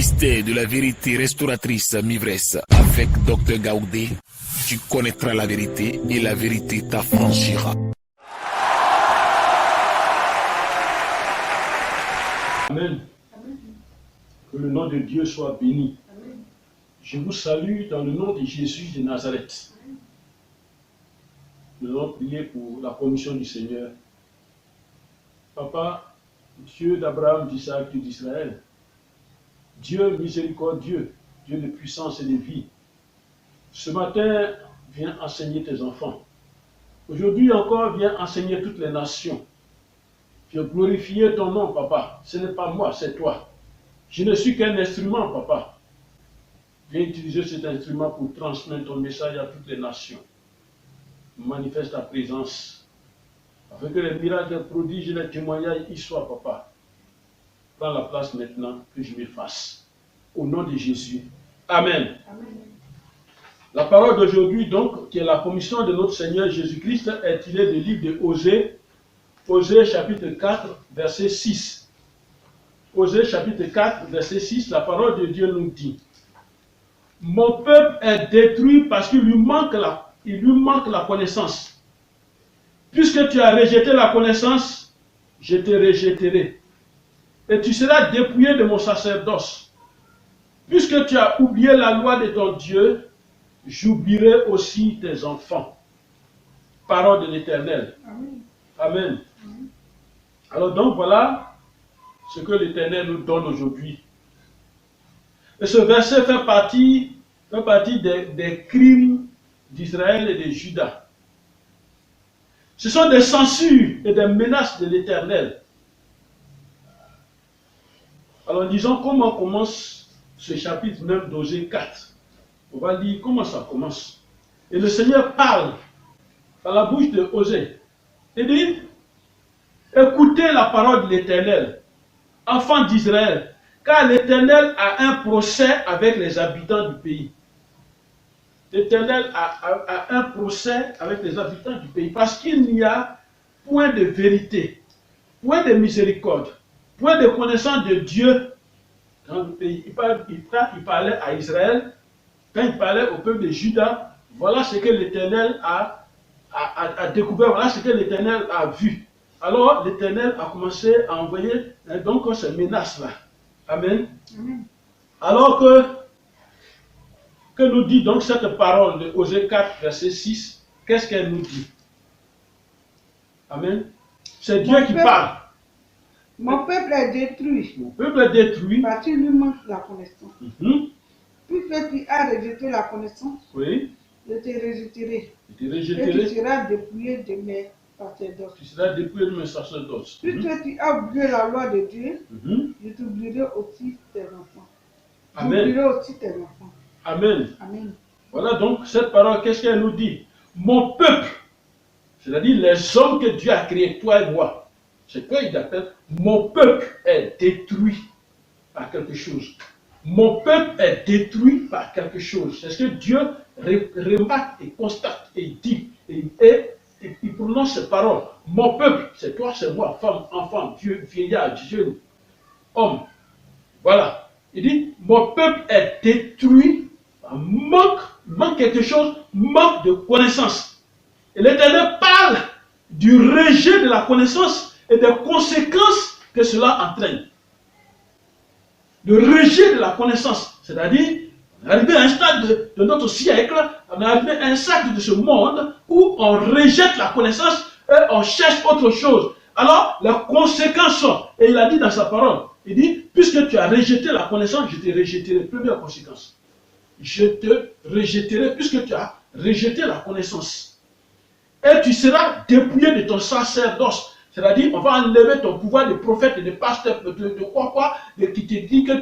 Mystère de la vérité restauratrice Mivresse avec Dr Gaoudé. Tu connaîtras la vérité et la vérité t'affranchira. Amen. Que le nom de Dieu soit béni. Amen. Je vous salue dans le nom de Jésus de Nazareth. Nous allons prier pour la commission du Seigneur. Papa, Dieu d'Abraham, d'Isaac et d'Israël, Dieu miséricordieux, Dieu de puissance et de vie, ce matin, viens enseigner tes enfants. Aujourd'hui encore, viens enseigner toutes les nations. Viens glorifier ton nom, papa. Ce n'est pas moi, c'est toi. Je ne suis qu'un instrument, papa. Viens utiliser cet instrument pour transmettre ton message à toutes les nations. Manifeste ta présence. Afin que les miracles, les prodiges et les témoignages y soient, papa. Prends la place maintenant que je m'efface. Au nom de Jésus. Amen. Amen. La parole d'aujourd'hui, donc, qui est la commission de notre Seigneur Jésus-Christ, est tirée du livre de Osée. Osée chapitre 4, verset 6. Osée chapitre 4, verset 6, la parole de Dieu nous dit: mon peuple est détruit parce qu'il lui manque la connaissance. Puisque tu as rejeté la connaissance, je te rejetterai. Et tu seras dépouillé de mon sacerdoce. Puisque tu as oublié la loi de ton Dieu, j'oublierai aussi tes enfants. Parole de l'Éternel. Amen. Amen. Amen. Alors donc voilà ce que l'Éternel nous donne aujourd'hui. Et ce verset fait partie des crimes d'Israël et de Juda. Ce sont des censures et des menaces de l'Éternel. Alors disons comment commence ce chapitre même d'Osée 4. On va lire comment ça commence. Et le Seigneur parle par la bouche de Osée. Il dit: écoutez la parole de l'Éternel, enfants d'Israël, car l'Éternel a un procès avec les habitants du pays. L'Éternel a un procès avec les habitants du pays, parce qu'il n'y a point de vérité, point de miséricorde, point de connaissance de Dieu dans le pays. Il parlait à Israël, quand il parlait au peuple de Juda, voilà ce que l'Éternel a découvert, voilà ce que l'Éternel a vu. Alors l'Éternel a commencé à envoyer donc ces menaces-là. Amen. Amen. Alors que nous dit donc cette parole de Osée 4, verset 6, qu'est-ce qu'elle nous dit? Amen. C'est Dieu qui parle. Mon peuple est détruit. Mon peuple est détruit. Parce qu'il lui manque la connaissance. Puisque tu as rejeté la connaissance, oui, je te rejetterai. Je te rejetterai. Et tu seras dépouillé de mes sacerdoces. Tu seras dépouillé de mes sacerdoces. Puisque tu as oublié la loi de Dieu, je t'oublierai aussi tes enfants. Amen. J'oublierai aussi tes enfants. Amen. Amen. Voilà donc cette parole, qu'est-ce qu'elle nous dit? Mon peuple, c'est-à-dire les hommes que Dieu a créés, toi et moi, c'est quoi il appelle? Mon peuple est détruit par quelque chose. Mon peuple est détruit par quelque chose. C'est ce que Dieu remarque et constate et dit. Et il prononce ces paroles. Mon peuple, c'est toi, c'est moi, femme, enfant, vieux, vieillard, jeune, homme. Voilà. Il dit, mon peuple est détruit, manque quelque chose, manque de connaissance. Et l'Éternel parle du rejet de la connaissance et des conséquences que cela entraîne. Le rejet de la connaissance, c'est-à-dire, on est arrivé à un stade de notre siècle, on est arrivé à un stade de ce monde où on rejette la connaissance et on cherche autre chose. Alors, les conséquences sont, et il a dit dans sa parole, il dit, puisque tu as rejeté la connaissance, je te rejetterai. Première conséquence. Je te rejetterai puisque tu as rejeté la connaissance. Et tu seras dépouillé de ton sacerdoce. C'est-à-dire, on va enlever ton pouvoir de prophète et de pasteur, de quoi, qui te dit que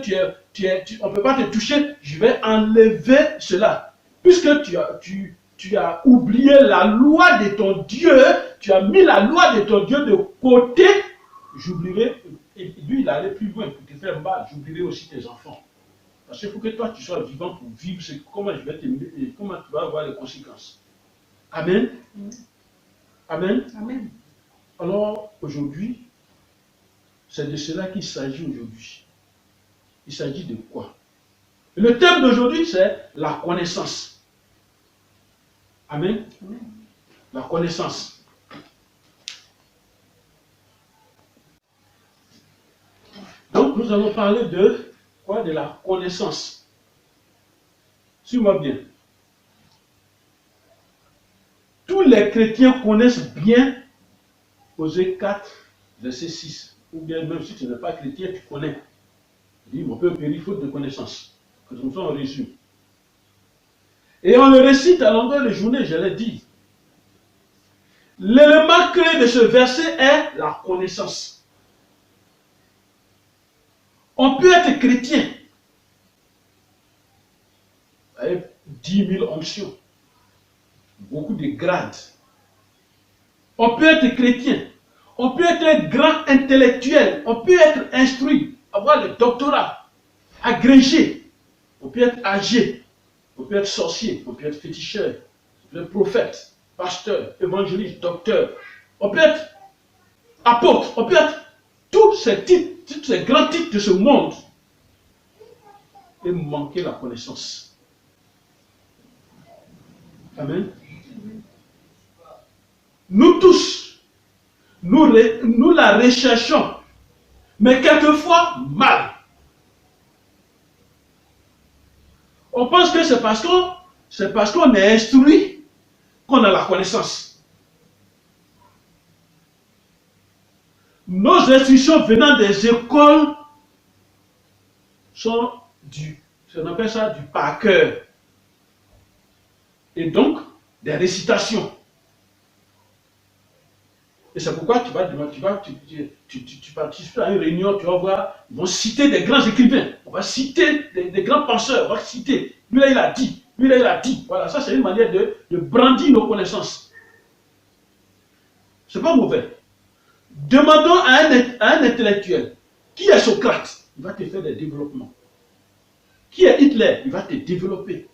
on ne peut pas te toucher. Je vais enlever cela. Puisque tu as oublié la loi de ton Dieu, tu as mis la loi de ton Dieu de côté, j'oublierai. Et lui, il allait plus loin pour te faire mal. J'oublierai aussi tes enfants. Parce qu'il faut que toi, tu sois vivant pour vivre. C'est comment je vais t'aimer et comment tu vas avoir les conséquences. Amen. Amen. Amen. Alors, aujourd'hui, c'est de cela qu'il s'agit aujourd'hui. Il s'agit de quoi? Le thème d'aujourd'hui, c'est la connaissance. Amen. La connaissance. Donc, nous allons parler de quoi? De la connaissance. Suis-moi bien. Tous les chrétiens connaissent bien Osée 4, verset 6. Ou bien même si tu n'es pas chrétien, tu connais. Il dit, mon peuple périt faute de connaissance. Comme ça, on résume. Et on le récite à longueur de journée, je l'ai dit. L'élément clé de ce verset est la connaissance. On peut être chrétien avec 10 000 onctions, beaucoup de grades. On peut être chrétien, on peut être un grand intellectuel, on peut être instruit, avoir le doctorat, agrégé, on peut être âgé, on peut être sorcier, on peut être féticheur, on peut être prophète, pasteur, évangéliste, docteur, on peut être apôtre, on peut être tous ces titres, tous ces grands titres de ce monde et manquer la connaissance. Amen. Nous tous, nous la recherchons, mais quelquefois mal. On pense que c'est parce qu'on est instruit qu'on a la connaissance. Nos instructions venant des écoles sont on appelle ça du par cœur. Et donc, des récitations. Et c'est pourquoi tu participes à une réunion, tu vas voir, ils vont citer des grands écrivains, on va citer des grands penseurs, on va citer, lui là il a dit, lui là il a dit. Voilà, ça c'est une manière de brandir nos connaissances. C'est pas mauvais. Demandons à un intellectuel, qui est Socrate? Il va te faire des développements. Qui est Hitler? Il va te développer.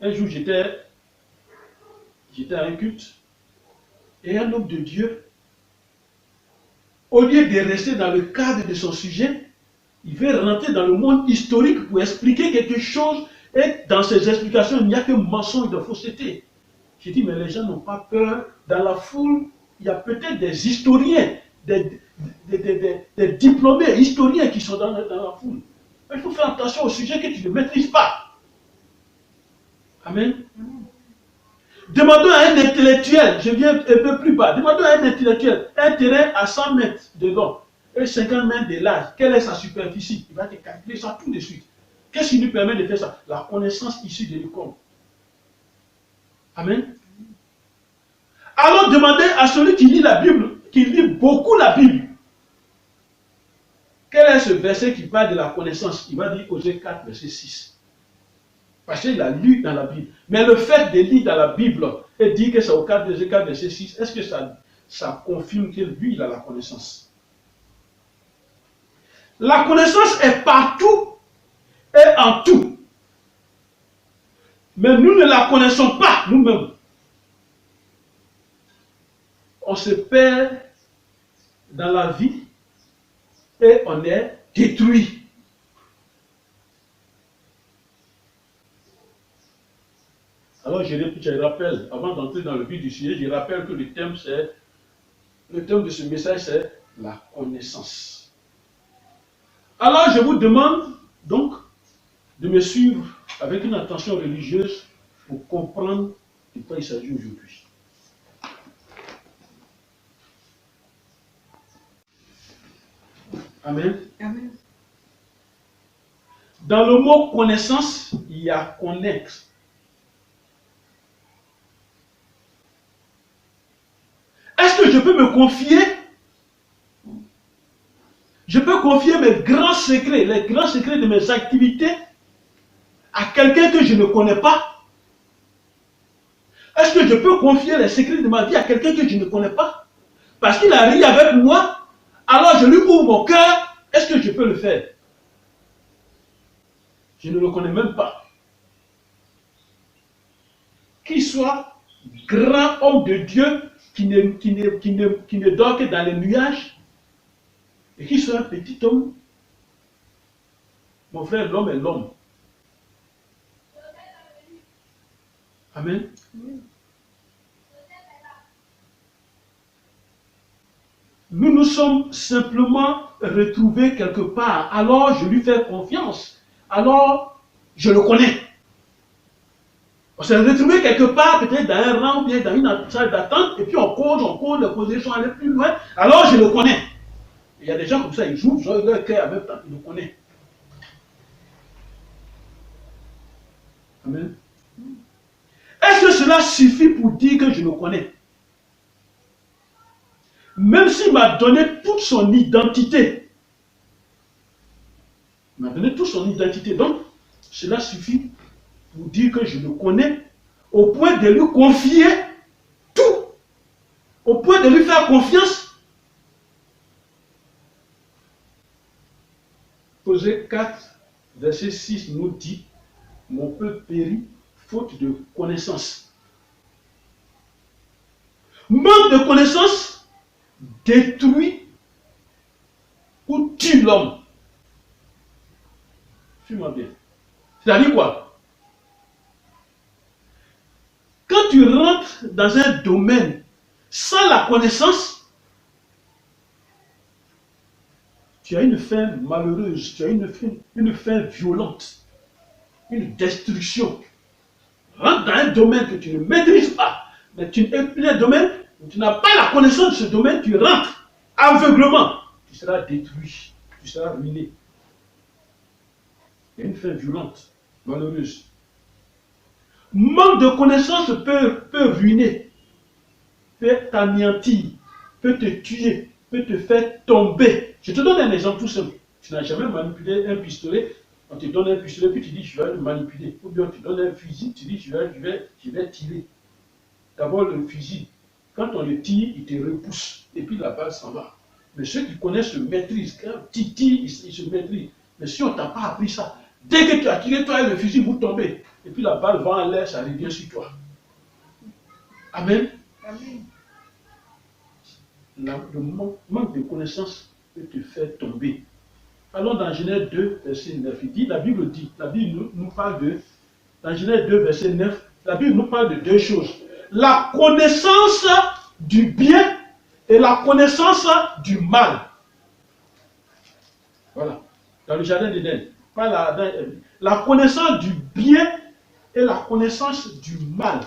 Un jour j'étais à un culte, et un homme de Dieu, au lieu de rester dans le cadre de son sujet, il veut rentrer dans le monde historique pour expliquer quelque chose, et dans ses explications, il n'y a que mensonge de fausseté. J'ai dit, mais les gens n'ont pas peur. Dans la foule, il y a peut-être des historiens, des diplômés historiens qui sont dans la foule. Il faut faire attention au sujet que tu ne maîtrises pas. Amen. Demandons à un intellectuel, je viens un peu plus bas, demandons à un intellectuel, un terrain à 100 mètres de long et 50 mètres de large, quelle est sa superficie? Il va te calculer ça tout de suite. Qu'est-ce qui lui permet de faire ça? La connaissance issue de l'école. Amen. Alors demandez à celui qui lit la Bible, qui lit beaucoup la Bible, quel est ce verset qui parle de la connaissance? Il va dire Osée 4, verset 6. Parce qu'il a lu dans la Bible. Mais le fait de lire dans la Bible et dire que c'est au 4, verset 6, est-ce que ça confirme que lui, il a la connaissance? La connaissance est partout et en tout. Mais nous ne la connaissons pas nous-mêmes. On se perd dans la vie et on est détruit. Alors je rappelle, avant d'entrer dans le vif du sujet, je rappelle que le thème de ce message, c'est la connaissance. Alors je vous demande donc de me suivre avec une attention religieuse pour comprendre de quoi il s'agit aujourd'hui. Amen. Amen. Dans le mot connaissance, il y a connaître. Est-ce que je peux me confier? Je peux confier mes grands secrets, les grands secrets de mes activités à quelqu'un que je ne connais pas? Est-ce que je peux confier les secrets de ma vie à quelqu'un que je ne connais pas? Parce qu'il a ri avec moi, alors je lui ouvre mon cœur. Est-ce que je peux le faire? Je ne le connais même pas. Qu'il soit grand homme de Dieu qui ne dort que dans les nuages, et qu'il soit un petit homme Mon frère, l'homme est l'homme. Amen. Nous nous sommes simplement retrouvés quelque part. Alors je lui fais confiance. Alors je le connais. On s'est retrouvé quelque part, peut-être dans un rang, ou bien dans une salle d'attente, et puis on cause, les conditions sont allées plus loin. Alors je le connais. Il y a des gens comme ça, ils jouent leur cœur en même temps, ils le connaissent. Amen. Est-ce que cela suffit pour dire que je le connais? Même s'il m'a donné toute son identité. Il m'a donné toute son identité. Donc, cela suffit pour dire que je le connais au point de lui confier tout. Au point de lui faire confiance. Osée 4, verset 6 nous dit, mon peuple périt faute de connaissance. Manque de connaissance détruit ou tue l'homme. Suis-moi bien. C'est-à-dire quoi? Quand tu rentres dans un domaine sans la connaissance, tu as une fin malheureuse, tu as une fin violente, une destruction. Rentre dans un domaine que tu ne maîtrises pas, mais tu un domaine où tu n'as pas la connaissance de ce domaine, tu rentres aveuglement, tu seras détruit, tu seras ruiné. Il y a une fin violente, malheureuse. Manque de connaissance peut ruiner, peut t'anéantir, peut te tuer, peut te faire tomber. Je te donne un exemple tout simple. Tu n'as jamais manipulé un pistolet, on te donne un pistolet, puis tu dis je vais le manipuler. Ou bien tu donnes un fusil, tu dis je vais tirer. D'abord le fusil, quand on le tire, il te repousse, et puis la balle s'en va. Mais ceux qui connaissent se maîtrisent. Quand tu tires, ils se maîtrisent. Mais si on ne t'a pas appris ça, dès que tu as tiré, toi et le fusil, vous tombez. Et puis la balle va en l'air, ça revient sur toi. Amen. Amen. Le manque de connaissance peut te faire tomber. Allons dans Genèse 2, verset 9. La Bible nous parle de, dans Genèse 2, verset 9, la Bible nous parle de deux choses. La connaissance du bien et la connaissance du mal. Voilà. Dans le jardin d'Éden. La connaissance du bien et la connaissance du mal.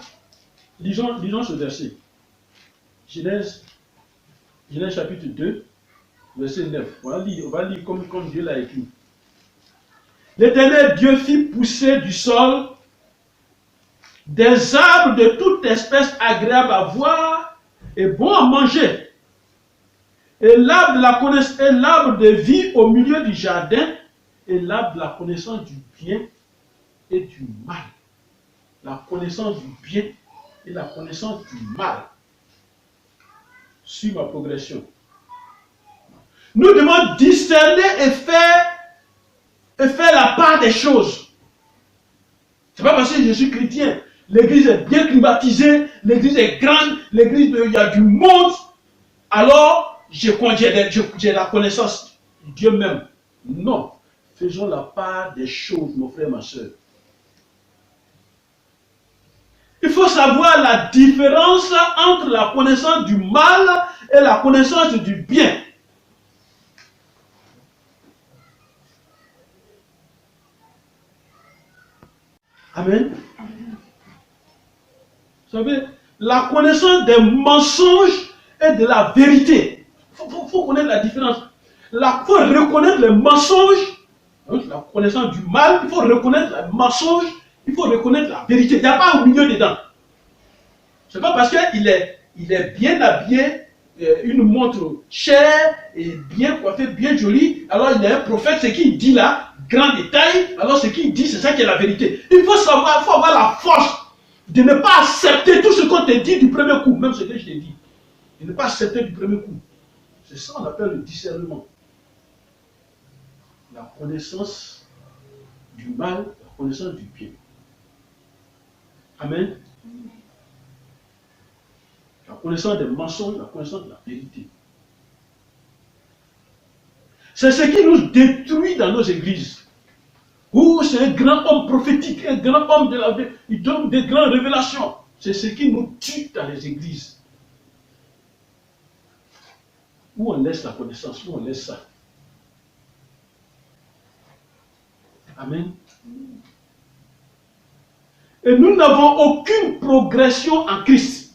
Lisons ce verset. Genèse chapitre 2, verset 9. On va lire comme Dieu l'a écrit. L'Éternel Dieu fit pousser du sol des arbres de toute espèce agréables à voir et bons à manger. Et l'arbre de vie au milieu du jardin, et l'arbre de la connaissance du bien et du mal. La connaissance du bien et la connaissance du mal. Suis ma progression. Nous devons discerner et faire la part des choses. Ce n'est pas parce que je suis chrétien, l'église est bien climatisée, l'église est grande, l'église, il y a du monde, alors j'ai la connaissance de Dieu même. Non. Faisons la part des choses, mon frère, ma soeur. Il faut savoir la différence entre la connaissance du mal et la connaissance du bien. Amen. Vous savez, la connaissance des mensonges et de la vérité. Il faut connaître la différence. Il faut reconnaître les mensonges. La connaissance du mal, il faut reconnaître le mensonge, il faut reconnaître la vérité. Il n'y a pas au milieu dedans. Ce n'est pas parce qu'il est bien habillé, une montre chère, et bien coiffé, bien jolie, alors il est un prophète, ce qu'il dit là, grand détail, alors ce qu'il dit, c'est ça qui est la vérité. Il faut savoir, il faut avoir la force de ne pas accepter tout ce qu'on te dit du premier coup, même ce que je t'ai dit. De ne pas accepter du premier coup. C'est ça qu'on appelle le discernement. La connaissance du mal, la connaissance du bien. Amen. La connaissance des mensonges, la connaissance de la vérité. C'est ce qui nous détruit dans nos églises. Ou c'est un grand homme prophétique, un grand homme de la vie. Il donne des grandes révélations. C'est ce qui nous tue dans les églises. Où on laisse la connaissance, où on laisse ça. Amen. Et nous n'avons aucune progression en Christ.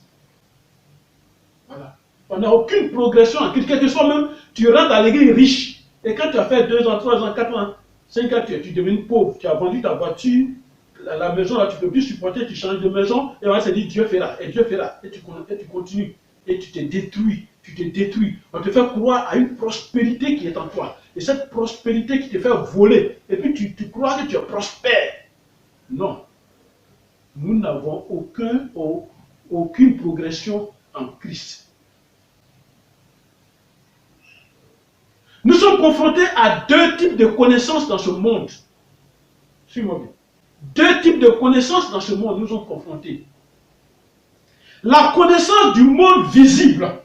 Voilà. On n'a aucune progression en Christ. Quel que soit même, tu rentres à l'église riche. Et quand tu as fait 2 ans, 3 ans, 4 ans, 5 ans, tu es devenu pauvre. Tu as vendu ta voiture, la maison, là, tu ne peux plus supporter, tu changes de maison. Et on va se dire, Dieu fera. Et Dieu fera. Et tu continues. Et tu te détruis. Tu te détruis. On te fait croire à une prospérité qui est en toi. Et cette prospérité qui te fait voler. Et puis tu crois que tu es prospère. Non. Nous n'avons aucune progression en Christ. Nous sommes confrontés à 2 types de connaissances dans ce monde. Suis-moi bien. 2 types de connaissances dans ce monde nous sommes confrontés. La connaissance du monde visible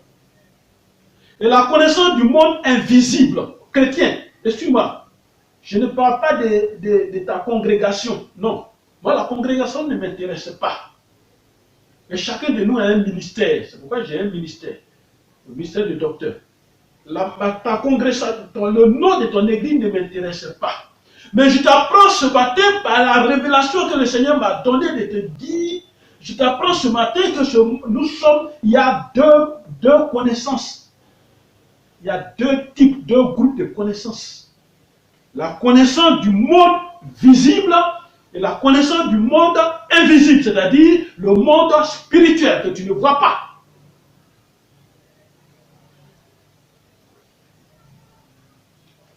et la connaissance du monde invisible. Chrétien, excuse-moi, je ne parle pas de ta congrégation. Non. Moi, la congrégation ne m'intéresse pas. Mais chacun de nous a un ministère. C'est pourquoi j'ai un ministère. Le ministère de docteur. Ta congrégation, le nom de ton église ne m'intéresse pas. Mais je t'apprends ce matin par la révélation que le Seigneur m'a donnée de te dire. Je t'apprends ce matin que nous sommes, il y a deux connaissances. Il y a 2 types, 2 groupes de connaissances. La connaissance du monde visible et la connaissance du monde invisible, c'est-à-dire le monde spirituel que tu ne vois pas.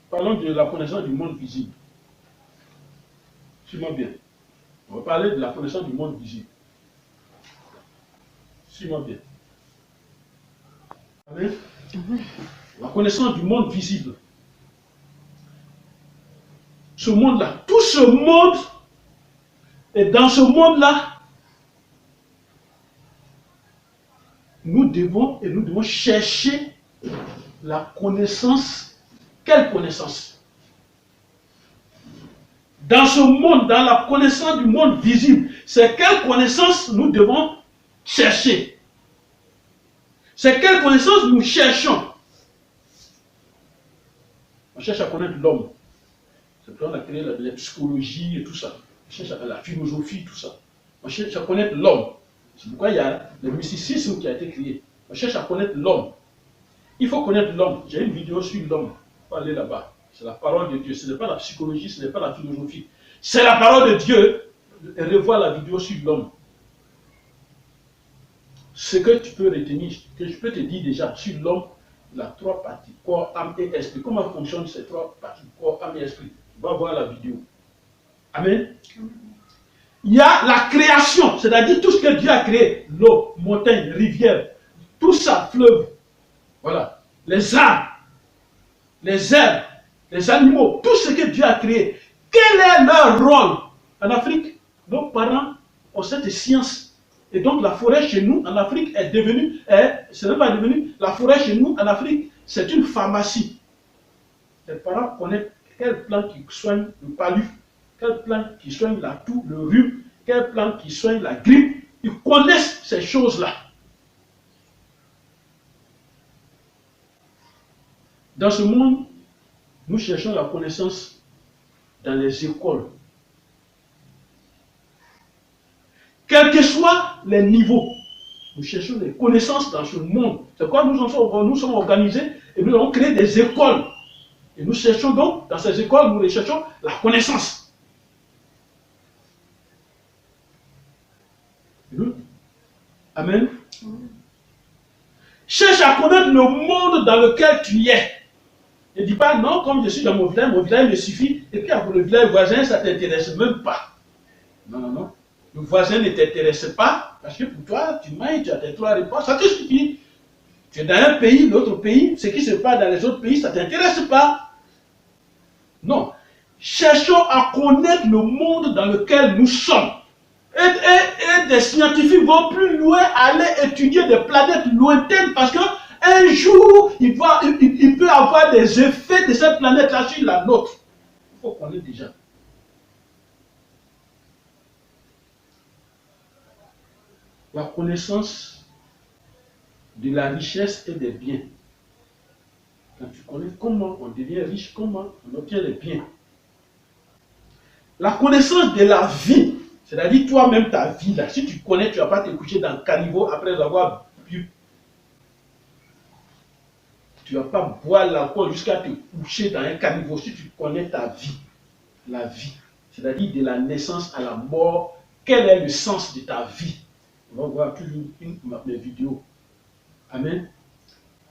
Parlons de la connaissance du monde visible. Suis-moi bien. On va parler de la connaissance du monde visible. Suis-moi bien. Amen. La connaissance du monde visible. Ce monde-là, tout ce monde, et dans ce monde-là, nous devons chercher la connaissance. Quelle connaissance? Dans ce monde, dans la connaissance du monde visible, c'est quelle connaissance nous devons chercher? C'est quelle connaissance nous cherchons? On cherche à connaître l'homme. C'est pourquoi on a créé la psychologie et tout ça. On cherche à la philosophie, tout ça. On cherche à connaître l'homme. C'est pourquoi il y a le mysticisme qui a été créé. On cherche à connaître l'homme. Il faut connaître l'homme. J'ai une vidéo sur l'homme. Il faut aller là-bas. C'est la parole de Dieu. Ce n'est pas la psychologie, ce n'est pas la philosophie. C'est la parole de Dieu. Revois la vidéo sur l'homme. Ce que tu peux retenir, que je peux te dire déjà sur l'homme, il a 3 parties, corps, âme et esprit. Comment fonctionnent ces 3 parties, corps, âme et esprit? Tu vas voir la vidéo. Amen. Il y a la création, c'est-à-dire tout ce que Dieu a créé. L'eau, montagne, rivière, tout ça, fleuve. Voilà. Les arbres, les herbes, les animaux, tout ce que Dieu a créé. Quel est leur rôle? En Afrique, nos parents ont cette science. Et donc la forêt chez nous en Afrique est devenue, ce n'est pas devenu, la forêt chez nous en Afrique, c'est une pharmacie. Les parents connaissent quelle plante qui soigne le palu, quelle plante qui soigne la toux, le rhume, quelle plante qui soigne la grippe. Ils connaissent ces choses-là. Dans ce monde, nous cherchons la connaissance dans les écoles. Quels que soient les niveaux, nous cherchons des connaissances dans ce monde. C'est pourquoi nous sommes organisés et nous avons créé des écoles. Et nous cherchons donc, dans ces écoles, nous recherchons la connaissance. Amen. Cherche à connaître le monde dans lequel tu es. Ne dis pas non, comme je suis dans mon village me suffit, et puis pour le village voisin, ça ne t'intéresse même pas. Non, non, non. Le voisin ne t'intéresse pas, parce que pour toi, tu manges, tu as tes 3 repas, ça te suffit. Tu es dans un pays, l'autre pays, ce qui se passe dans les autres pays, ça ne t'intéresse pas. Non. Cherchons à connaître le monde dans lequel nous sommes. Et des scientifiques vont plus loin aller étudier des planètes lointaines parce qu'un jour, il peut avoir des effets de cette planète-là sur la nôtre. Il faut connaître déjà. La connaissance de la richesse et des biens. Quand tu connais comment on devient riche, comment on obtient les biens. La connaissance de la vie, c'est-à-dire toi-même ta vie là. Si tu connais, tu ne vas pas te coucher dans le caniveau après avoir bu. Tu ne vas pas boire l'alcool jusqu'à te coucher dans un caniveau si tu connais ta vie. La vie, c'est-à-dire de la naissance à la mort, quel est le sens de ta vie? On va voir toujours une de mes vidéos. Amen.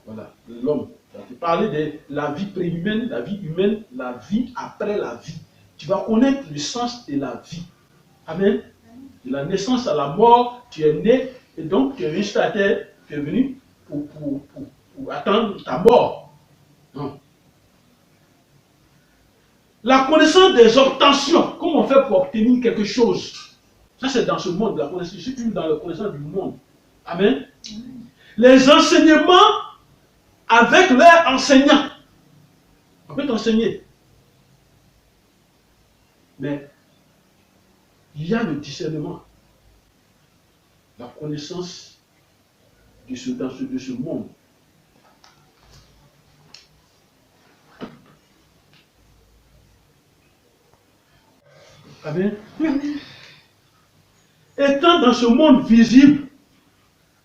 Voilà, l'homme. Ça te parler de la vie préhumaine, la vie humaine, la vie après la vie. Tu vas connaître le sens de la vie. Amen. De la naissance à la mort, tu es né et donc tu es venu sur la terre, tu es venu pour attendre ta mort. Non. La connaissance des obtentions, comment on fait pour obtenir quelque chose. Ça c'est dans ce monde, la connaissance, surtout dans la connaissance du monde. Amen. Les enseignements avec leurs enseignants. On peut t'enseigner. Mais il y a le discernement. La connaissance de ce monde. Amen. Étant dans ce monde visible,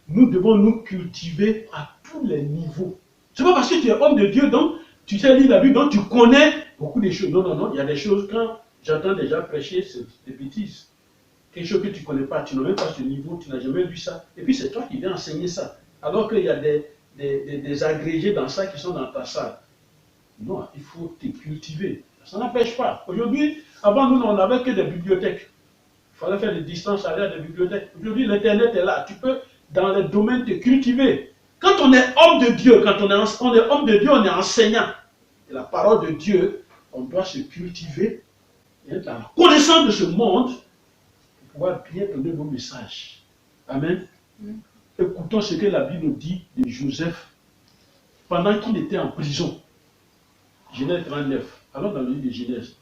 nous devons nous cultiver à tous les niveaux. Ce n'est pas parce que tu es homme de Dieu, donc tu sais lire la Bible, donc tu connais beaucoup de choses. Non, non, non, il y a des choses, quand j'entends déjà prêcher, c'est des bêtises. Quelque chose que tu ne connais pas, tu n'as même pas ce niveau, tu n'as jamais vu ça. Et puis c'est toi qui viens enseigner ça. Alors qu'il y a des agrégés dans ça qui sont dans ta salle. Non, il faut te cultiver. Ça n'empêche pas. Aujourd'hui, avant nous, on n'avait que des bibliothèques. Il fallait faire des distances, aller à des bibliothèques. Aujourd'hui, l'Internet est là. Tu peux, dans les domaines, te cultiver. Quand on est homme de Dieu, quand on est homme de Dieu, on est enseignant. Et la parole de Dieu, on doit se cultiver et être dans la connaissance de ce monde pour pouvoir bien donner nos messages. Amen. Écoutons ce que la Bible dit de Joseph pendant qu'il était en prison. Genèse 39. Allons dans le livre de Genèse.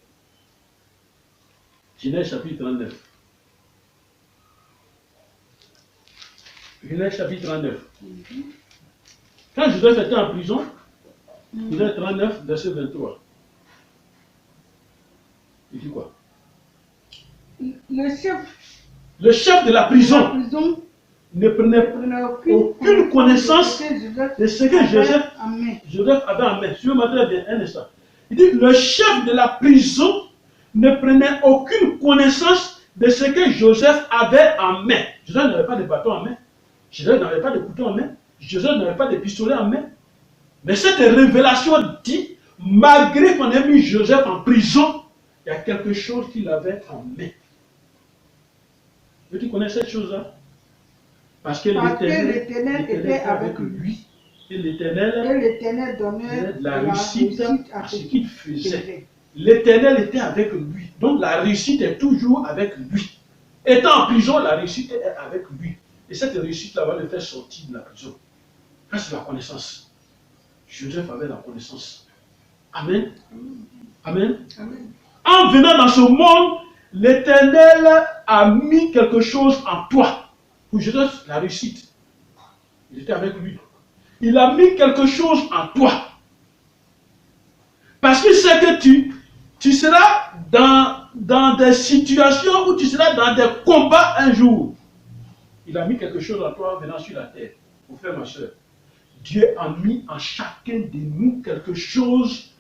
Genèse chapitre 39. Genèse chapitre 39. Quand Joseph était en prison, Genèse 39, verset 23. Il dit quoi? Le chef de la prison ne prenait aucune connaissance de ce que Joseph avait en main. Si vous m'entendez bien, un instant. Il dit, le chef de la prison ne prenait aucune connaissance de ce que Joseph avait en main. Joseph n'avait pas de bâton en main. Joseph n'avait pas de couteau en main. Joseph n'avait pas de pistolet en main. Mais cette révélation dit, malgré qu'on ait mis Joseph en prison, il y a quelque chose qu'il avait en main. Tu connais cette chose-là? Parce que l'Éternel était avec lui. Et l'Éternel donnait la réussite à ce qu'il faisait. L'Éternel était avec lui. Donc la réussite est toujours avec lui. Étant en prison, la réussite est avec lui. Et cette réussite-là va le faire sortir de la prison. Ça, c'est la connaissance. Joseph avait la connaissance. Amen. Amen. Amen. En venant dans ce monde, l'Éternel a mis quelque chose en toi. Pour Joseph, la réussite. Il était avec lui. Il a mis quelque chose en toi. Parce qu'il sait que tu seras dans des situations où tu seras dans des combats un jour. Il a mis quelque chose en toi venant sur la terre. Mon frère, ma soeur. Dieu a mis en chacun de nous quelque chose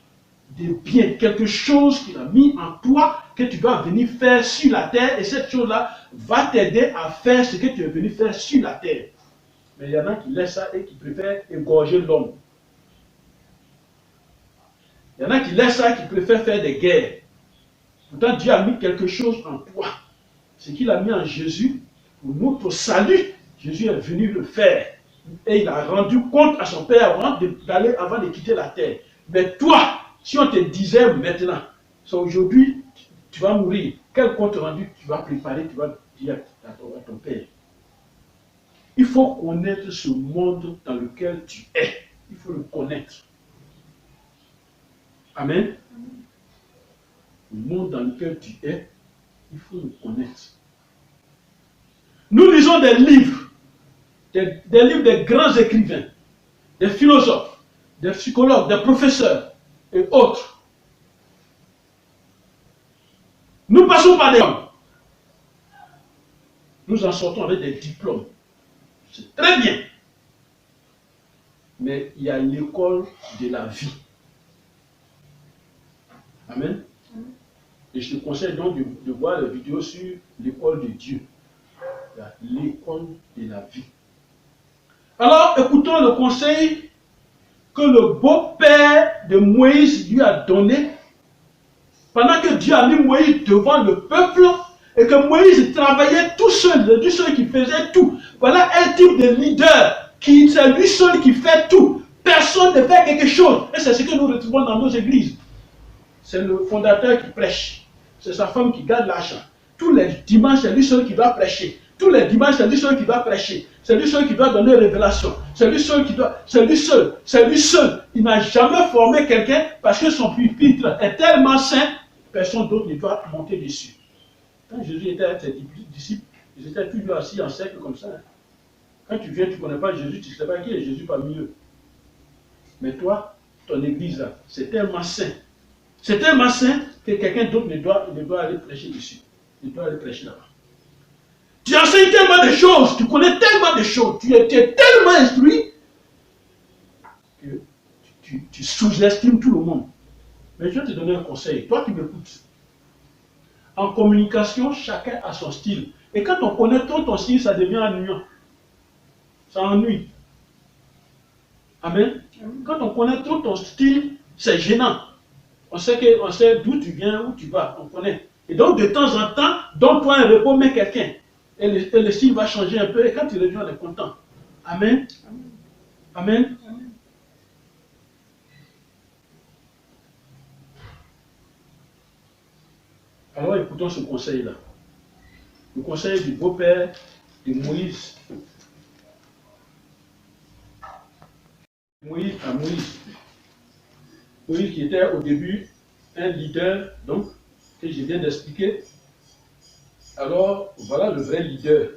de bien, quelque chose qu'il a mis en toi que tu dois venir faire sur la terre, et cette chose-là va t'aider à faire ce que tu es venu faire sur la terre. Mais il y en a qui laissent ça et qui préfèrent égorger l'homme. Il y en a qui laissent ça et qui préfèrent faire des guerres. Pourtant, Dieu a mis quelque chose en toi. Ce qu'il a mis en Jésus, pour notre salut, Jésus est venu le faire. Et il a rendu compte à son Père avant de quitter la terre. Mais toi, si on te disait maintenant, c'est aujourd'hui, tu vas mourir, quel compte rendu tu vas préparer, tu vas dire à ton Père? Il faut connaître ce monde dans lequel tu es. Il faut le connaître. Amen. Le monde dans lequel tu es, il faut le connaître. Nous lisons des livres, des livres des grands écrivains, des philosophes, des psychologues, des professeurs et autres. Nous passons par des hommes. Nous en sortons avec des diplômes. C'est très bien. Mais il y a l'école de la vie. Amen. Et je te conseille donc de voir les vidéos sur l'école de Dieu. L'école de la vie. Alors, écoutons le conseil que le beau-père de Moïse lui a donné pendant que Dieu a mis Moïse devant le peuple et que Moïse travaillait tout seul, lui seul qui faisait tout. Voilà un type de leader qui c'est lui seul qui fait tout. Personne ne fait quelque chose. Et c'est ce que nous retrouvons dans nos églises. C'est le fondateur qui prêche. C'est sa femme qui garde l'argent. Tous les dimanches, c'est lui seul qui doit prêcher. Tous les dimanches, c'est lui seul qui doit prêcher. C'est lui seul qui doit donner révélation. C'est lui seul qui doit... C'est lui seul. C'est lui seul. Il n'a jamais formé quelqu'un parce que son pupitre est tellement saint, personne d'autre ne doit monter dessus. Quand Jésus était avec ses disciples, ils étaient toujours assis en cercle comme ça. Quand tu viens, tu ne connais pas Jésus, tu ne sais pas qui est Jésus parmi eux. Mais toi, ton église là, c'est tellement saint. C'est tellement saint que quelqu'un d'autre ne doit aller prêcher dessus. Il doit aller prêcher là-bas. Tu enseignes tellement de choses, tu connais tellement de choses, tu es tellement instruit que tu sous-estimes tout le monde. Mais je vais te donner un conseil, toi qui m'écoutes. En communication, chacun a son style. Et quand on connaît trop ton style, ça devient ennuyant. Ça ennuie. Amen. Quand on connaît trop ton style, c'est gênant. On sait d'où tu viens, où tu vas, on connaît. Et donc, de temps en temps, donne-toi un repos, mets quelqu'un. Et le style va changer un peu. Et quand tu reviens, on est content. Amen. Amen. Amen. Alors, écoutons ce conseil-là. Le conseil du beau-père de Moïse. Moïse qui était au début un leader, donc, que je viens d'expliquer. Alors, voilà le vrai leader.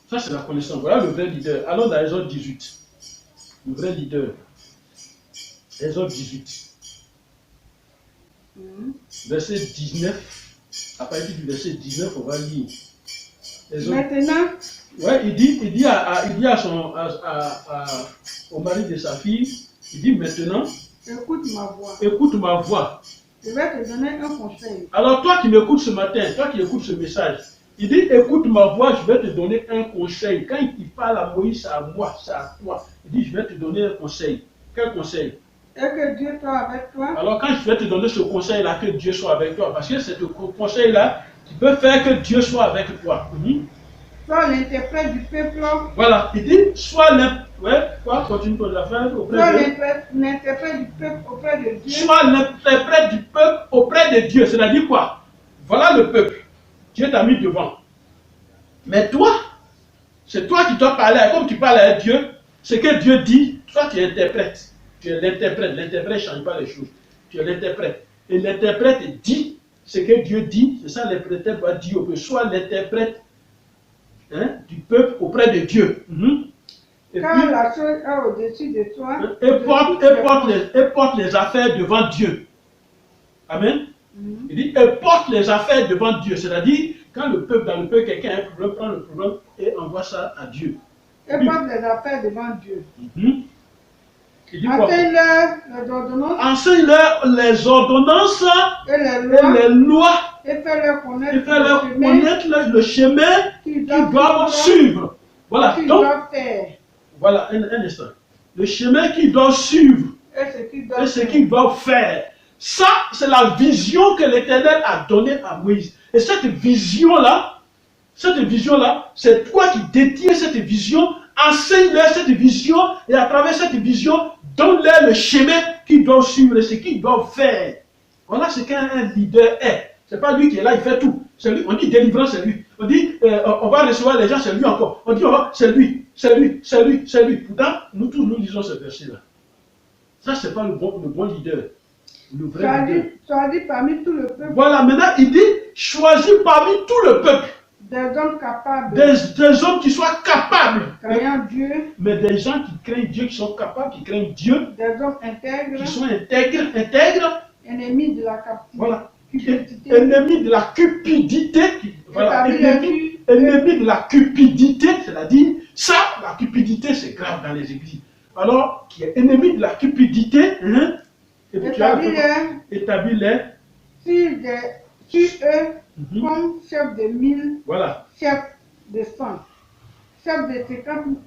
Ça, c'est la connaissance. Voilà le vrai leader. Allons dans Exode 18. Le vrai leader. Exode 18. Verset 19. À partir du verset 19, on va lire. Exode. Maintenant. Ouais, il dit au mari de sa fille, il dit maintenant. Écoute ma voix. Écoute ma voix. Je vais te donner un conseil. Alors toi qui m'écoutes ce matin, toi qui écoutes ce message, il dit écoute ma voix, je vais te donner un conseil. Quand il parle à Moïse, c'est à moi, c'est à toi. Il dit je vais te donner un conseil. Quel conseil? Et que Dieu soit avec toi. Alors quand je vais te donner ce conseil-là, que Dieu soit avec toi, parce que c'est le conseil-là qui peut faire que Dieu soit avec toi. Sois l'interprète du peuple. Voilà, il dit sois l'interprète. Ouais, quoi, continue ton affaire auprès Sois de l'interprète du peuple auprès de Dieu. Sois l'interprète du peuple auprès de Dieu. C'est-à-dire quoi? Voilà le peuple. Dieu t'a mis devant. Mais toi, c'est toi qui dois parler. Comme tu parles à Dieu, ce que Dieu dit, toi tu interprètes. Tu es l'interprète. L'interprète ne change pas les choses. Tu es l'interprète. Et l'interprète dit ce que Dieu dit. C'est ça l'interprète doit dire au peuple. Sois l'interprète du peuple auprès de Dieu. Et car puis, la chose est au-dessus de toi. Et porte les affaires devant Dieu. Amen. Il dit, et porte les affaires devant Dieu. C'est-à-dire, quand le peuple, dans le peuple, quelqu'un a un problème, prend le problème et envoie ça à Dieu. Et porte les affaires devant Dieu. Enseigne-leur les ordonnances. Enseigne-leur les ordonnances et les lois. Et fais-leur connaître, le chemin qu'ils doivent suivre. Voilà. Donc, voilà, un instant. Le chemin qu'ils doivent suivre et ce qu'ils doivent faire. Ça, c'est la vision que l'Éternel a donnée à Moïse. Et cette vision-là, c'est toi qui détiens cette vision. Enseigne-leur cette vision et à travers cette vision, donne-leur le chemin qu'ils doivent suivre et ce qu'ils doivent faire. Voilà ce qu'un leader est. Ce n'est pas lui qui est là, il fait tout. C'est lui. On dit délivrance, c'est lui. On dit on va recevoir les gens, c'est lui encore. On dit c'est lui, c'est lui, c'est lui, c'est lui. Pourtant, nous tous, nous lisons ce verset-là. Ça, ce n'est pas le bon leader. Le vrai leader. Choisis parmi tout le peuple. Voilà, maintenant, il dit choisis parmi tout le peuple. Des hommes capables, des hommes qui soient capables, craignant Dieu, mais des gens qui craignent Dieu, qui sont capables, qui craignent Dieu, des hommes intègres, qui sont intègres, ennemis de la captivité, voilà, cupidité, ennemis de la cupidité, voilà, établis leur ennemis vie, de la cupidité, c'est-à-dire, ça, la cupidité, c'est grave dans les églises. Alors, qui est ennemi de la cupidité, hein, et puis tu as établi les, sur eux, comme chef de 1000, voilà, chef de 100, chef de 50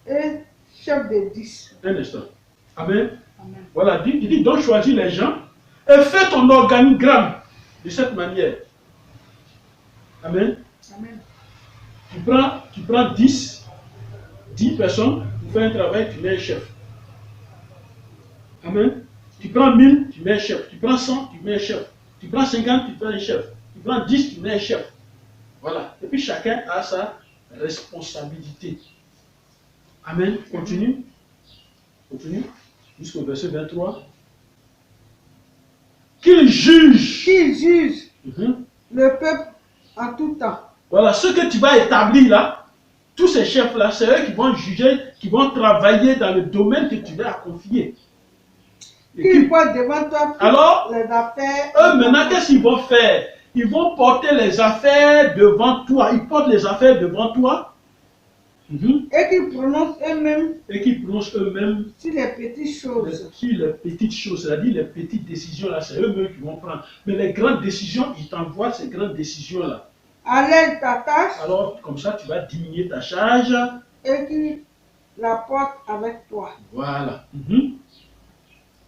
et chef de 10. un instant. Amen. Amen. Voilà, il dit donc choisis les gens et fais ton organigramme de cette manière. Amen. Amen. Tu prends 10 personnes pour faire un travail, tu mets un chef. Amen. Tu prends 1000, tu mets un chef. Tu prends 100, tu mets un chef. Tu prends 50, tu fais un chef. Tu prends 10, tu mets un chef. Voilà. Et puis chacun a sa responsabilité. Amen. Continue. Continue. Jusqu'au verset 23. Qu'il juge. Le peuple en tout temps. Voilà, ce que tu vas établir là, tous ces chefs-là, c'est eux qui vont juger, qui vont travailler dans le domaine que tu leur as confié. Qu'ils portent devant toi alors, les affaires. Eux maintenant, qu'est-ce qu'ils vont faire? Ils vont porter les affaires devant toi. Ils portent les affaires devant toi. Et qu'ils prononcent eux-mêmes. Et qu'ils prononcent eux-mêmes. Sur les petites choses. Sur les petites choses, c'est-à-dire les petites décisions là, c'est eux-mêmes qui vont prendre. Mais les grandes décisions, ils t'envoient ces grandes décisions là. Allège ta tâche. Alors, comme ça, tu vas diminuer ta charge. Et qu'ils la portent avec toi. Voilà.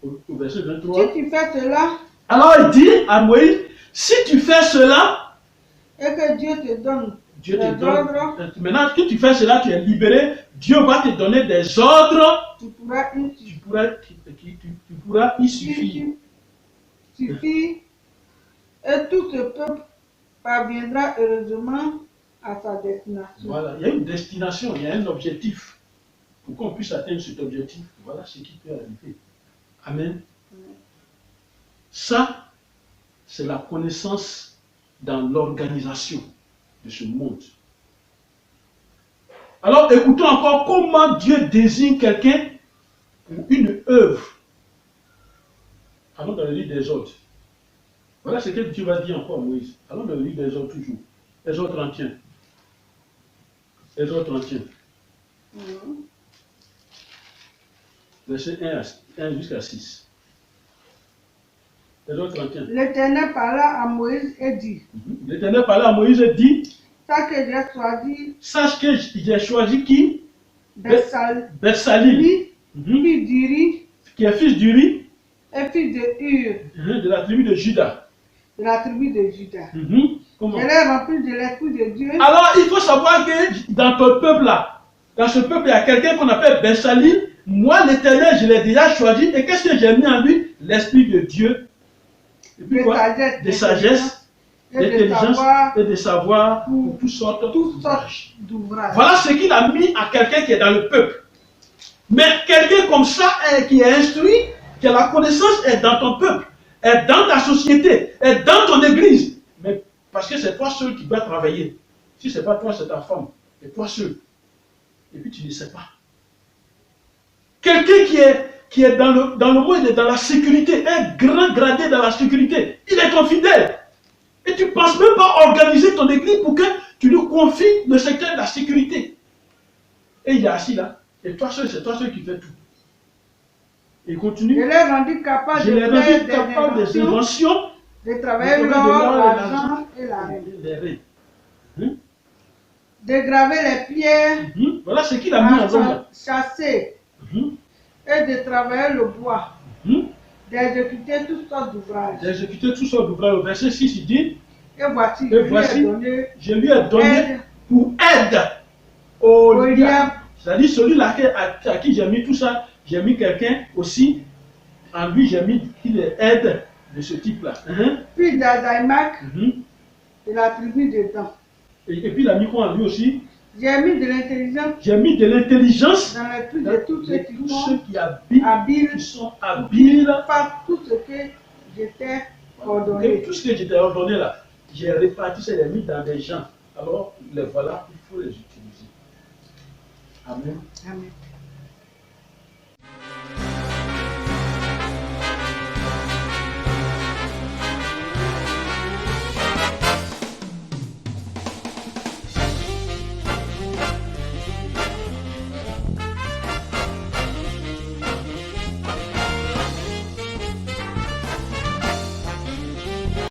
Au verset 23. Si tu fais cela. Alors, il dit à Moïse, si tu fais cela. Et que Dieu te donne. Maintenant que tu fais cela, tu es libéré. Dieu va te donner des ordres. Tu pourras y suffire. Et tout ce peuple parviendra heureusement à sa destination. Voilà, il y a une destination, il y a un objectif. Pour qu'on puisse atteindre cet objectif, voilà ce qui peut arriver. Amen. Ça, c'est la connaissance dans l'organisation de ce monde. Alors, écoutons encore comment Dieu désigne quelqu'un pour une œuvre. Allons dans le livre des Ordres. Voilà ce que Dieu va dire encore à Moïse. Allons dans le livre des Ordres toujours. Exode 31. Exode 31. Verset 1 jusqu'à 6. Exode 31. L'Éternel parla à Moïse et dit. L'Éternel parla à Moïse et dit. Sache que j'ai choisi qui? Betsalil, fils d'Uri, qui est fils d'Uri, et fils de Hur, de la tribu de Juda. De la tribu de Juda. Comment? Je l'ai rempli de l'esprit de Dieu. Alors il faut savoir que dans ton peuple là, dans ce peuple, il y a quelqu'un qu'on appelle Betsalil. Moi, l'Éternel, je l'ai déjà choisi. Et qu'est-ce que j'ai mis en lui? L'esprit de Dieu. Et puis quoi? De sagesse. D'intelligence et de savoir pour toutes sortes d'ouvrages. Voilà ce qu'il a mis à quelqu'un qui est dans le peuple. Mais quelqu'un comme ça, qui est instruit, qui a la connaissance, est dans ton peuple, est dans ta société, est dans ton église. Mais parce que c'est toi seul qui dois travailler. Si ce n'est pas toi, c'est ta femme. C'est toi seul. Et puis tu ne sais pas. Quelqu'un qui est dans le monde, dans la sécurité, un grand gradé dans la sécurité, il est ton fidèle. Et tu ne penses même pas organiser ton église pour que tu lui confies le secteur de la sécurité. Et il est assis là. Et toi seul, c'est toi seul qui fais tout. Et il continue. Je l'ai rendu capable des inventions. De travailler l'or, l'argent et la reine. De graver les pierres. Voilà ce qu'il a mis en œuvre. Chasser. Et de travailler le bois. D'exécuter toutes sortes d'ouvrages. D'exécuter toutes sortes d'ouvrages. Au verset 6, il dit. Et voici, je lui ai donné pour aide au diable. C'est-à-dire celui-là à qui j'ai mis tout ça, j'ai mis quelqu'un aussi. En lui, j'ai mis qu'il est aide de ce type-là. Puis d'Adaïmac, de la tribu de Dan. Et puis il a mis quoi en lui aussi? J'ai mis de l'intelligence. J'ai mis de l'intelligence dans l'esprit de tous ceux qui sont habiles par tout ce que j'étais ordonné. Tout ce que j'étais ordonné là, j'ai réparti ça, j'ai mis dans des gens. alors les voilà, il faut les utiliser. Amen. Amen.